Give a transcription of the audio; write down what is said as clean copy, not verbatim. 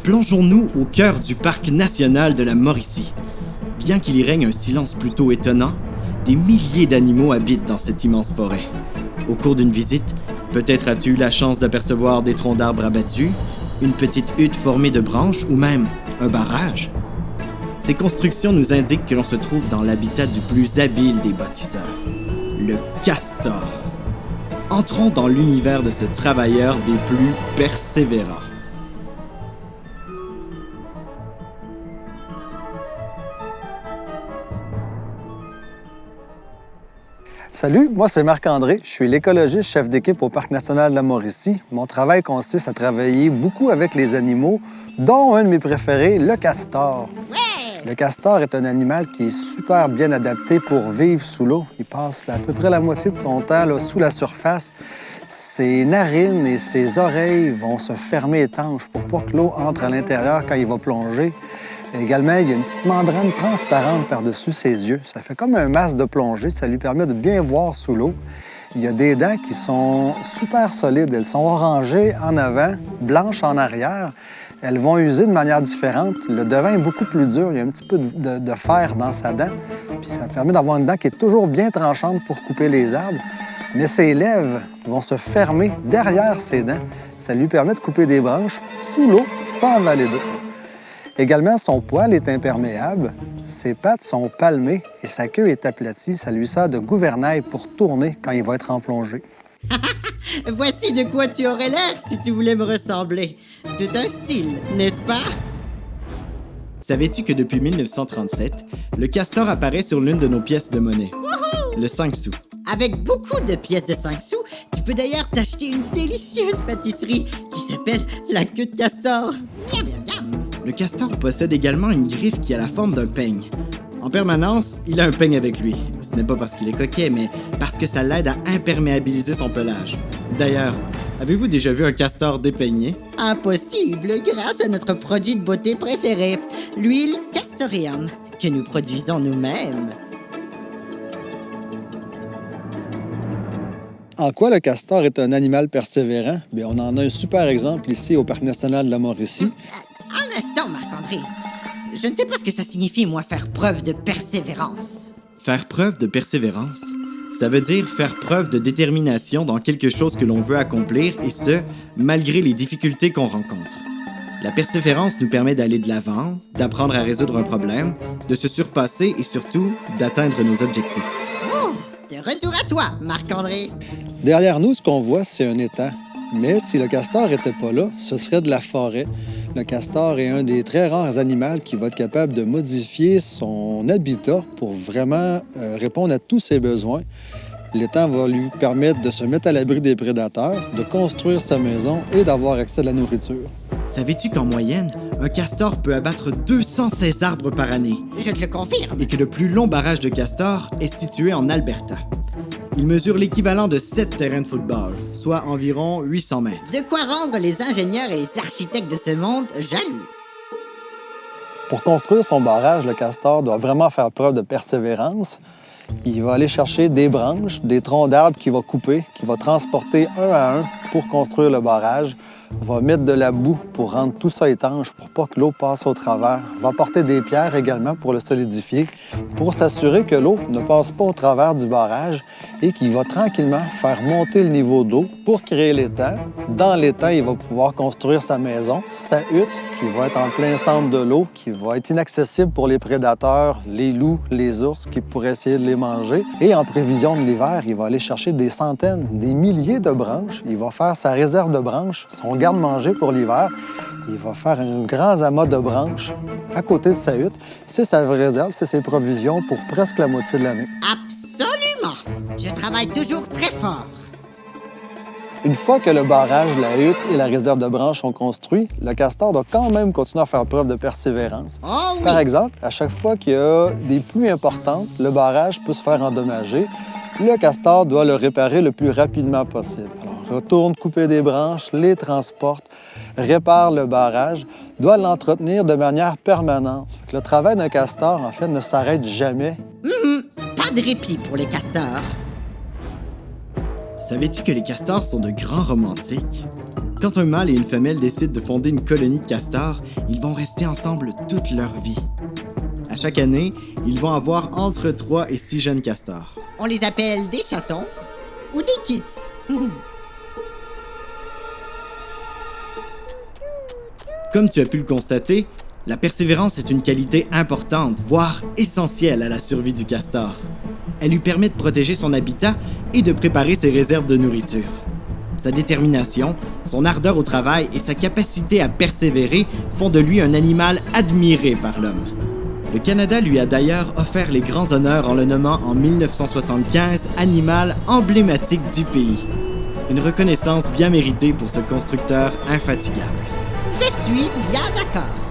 Plongeons-nous au cœur du parc national de la Mauricie. Bien qu'il y règne un silence plutôt étonnant, des milliers d'animaux habitent dans cette immense forêt. Au cours d'une visite, peut-être as-tu eu la chance d'apercevoir des troncs d'arbres abattus, une petite hutte formée de branches ou même un barrage. Ces constructions nous indiquent que l'on se trouve dans l'habitat du plus habile des bâtisseurs, le castor. Entrons dans l'univers de ce travailleur des plus persévérants. Salut, moi c'est Marc-André, je suis l'écologiste chef d'équipe au Parc national de la Mauricie. Mon travail consiste à travailler beaucoup avec les animaux, dont un de mes préférés, le castor. Ouais! Le castor est un animal qui est super bien adapté pour vivre sous l'eau. Il passe à peu près la moitié de son temps là, sous la surface. Ses narines et ses oreilles vont se fermer étanches pour pas que l'eau entre à l'intérieur quand il va plonger. Également, il y a une petite membrane transparente par-dessus ses yeux. Ça fait comme un masque de plongée. Ça lui permet de bien voir sous l'eau. Il y a des dents qui sont super solides. Elles sont orangées en avant, blanches en arrière. Elles vont user de manière différente. Le devant est beaucoup plus dur. Il y a un petit peu de fer dans sa dent. Puis ça permet d'avoir une dent qui est toujours bien tranchante pour couper les arbres. Mais ses lèvres vont se fermer derrière ses dents. Ça lui permet de couper des branches sous l'eau sans avaler d'eau. Également, son poil est imperméable, ses pattes sont palmées et sa queue est aplatie. Ça lui sert de gouvernail pour tourner quand il va être en plongée. Voici de quoi tu aurais l'air si tu voulais me ressembler. Tout un style, n'est-ce pas? Savais-tu que depuis 1937, le castor apparaît sur l'une de nos pièces de monnaie, le 5 sous. Avec beaucoup de pièces de 5 sous, tu peux d'ailleurs t'acheter une délicieuse pâtisserie qui s'appelle la queue de castor. Miam, miam, miam. Le castor possède également une griffe qui a la forme d'un peigne. En permanence, il a un peigne avec lui. Ce n'est pas parce qu'il est coquet, mais parce que ça l'aide à imperméabiliser son pelage. D'ailleurs, avez-vous déjà vu un castor dépeigné? Impossible, grâce à notre produit de beauté préféré, l'huile Castoreum, que nous produisons nous-mêmes. En quoi le castor est un animal persévérant? Bien, on en a un super exemple ici au Parc national de la Mauricie. Un instant, Marc-André. Je ne sais pas ce que ça signifie, moi, faire preuve de persévérance. Faire preuve de persévérance, ça veut dire faire preuve de détermination dans quelque chose que l'on veut accomplir, et ce, malgré les difficultés qu'on rencontre. La persévérance nous permet d'aller de l'avant, d'apprendre à résoudre un problème, de se surpasser et surtout d'atteindre nos objectifs. Oh, de retour à toi, Marc-André. Derrière nous, ce qu'on voit, c'est un étang. Mais si le castor n'était pas là, ce serait de la forêt. Le castor est un des très rares animaux qui va être capable de modifier son habitat pour vraiment répondre à tous ses besoins. L'étang va lui permettre de se mettre à l'abri des prédateurs, de construire sa maison et d'avoir accès à la nourriture. Savais-tu qu'en moyenne, un castor peut abattre 216 arbres par année Je te le confirme. et que le plus long barrage de castors est situé en Alberta? Il mesure l'équivalent de 7 terrains de football, soit environ 800 mètres. De quoi rendre les ingénieurs et les architectes de ce monde jaloux. Pour construire son barrage, le castor doit vraiment faire preuve de persévérance. Il va aller chercher des branches, des troncs d'arbres qu'il va couper, qu'il va transporter un à un pour construire le barrage. Il va mettre de la boue pour rendre tout ça étanche, pour pas que l'eau passe au travers. Il va apporter des pierres également pour le solidifier, pour s'assurer que l'eau ne passe pas au travers du barrage et qu'il va tranquillement faire monter le niveau d'eau pour créer l'étang. Dans l'étang, il va pouvoir construire sa maison, sa hutte, qui va être en plein centre de l'eau, qui va être inaccessible pour les prédateurs, les loups, les ours qui pourraient essayer de les manger. Et en prévision de l'hiver, il va aller chercher des centaines, des milliers de branches. Il va faire sa réserve de branches, son garde-manger pour l'hiver. Il va faire un grand amas de branches à côté de sa hutte. C'est sa réserve, c'est ses provisions pour presque la moitié de l'année. Absolument! Je travaille toujours très fort. Une fois que le barrage, la hutte et la réserve de branches sont construits, le castor doit quand même continuer à faire preuve de persévérance. Oh oui! Par exemple, à chaque fois qu'il y a des pluies importantes, le barrage peut se faire endommager. Le castor doit le réparer le plus rapidement possible. Alors, retourne couper des branches, les transporte, répare le barrage, doit l'entretenir de manière permanente. Le travail d'un castor, en fait, ne s'arrête jamais. Pas de répit pour les castors. Savais-tu que les castors sont de grands romantiques? Quand un mâle et une femelle décident de fonder une colonie de castors, ils vont rester ensemble toute leur vie. À chaque année, ils vont avoir entre 3 et 6 jeunes castors. On les appelle des chatons ou des kits. Comme tu as pu le constater, la persévérance est une qualité importante, voire essentielle à la survie du castor. Elle lui permet de protéger son habitat et de préparer ses réserves de nourriture. Sa détermination, son ardeur au travail et sa capacité à persévérer font de lui un animal admiré par l'homme. Le Canada lui a d'ailleurs offert les grands honneurs en le nommant en 1975 animal emblématique du pays. Une reconnaissance bien méritée pour ce constructeur infatigable. Je suis bien d'accord.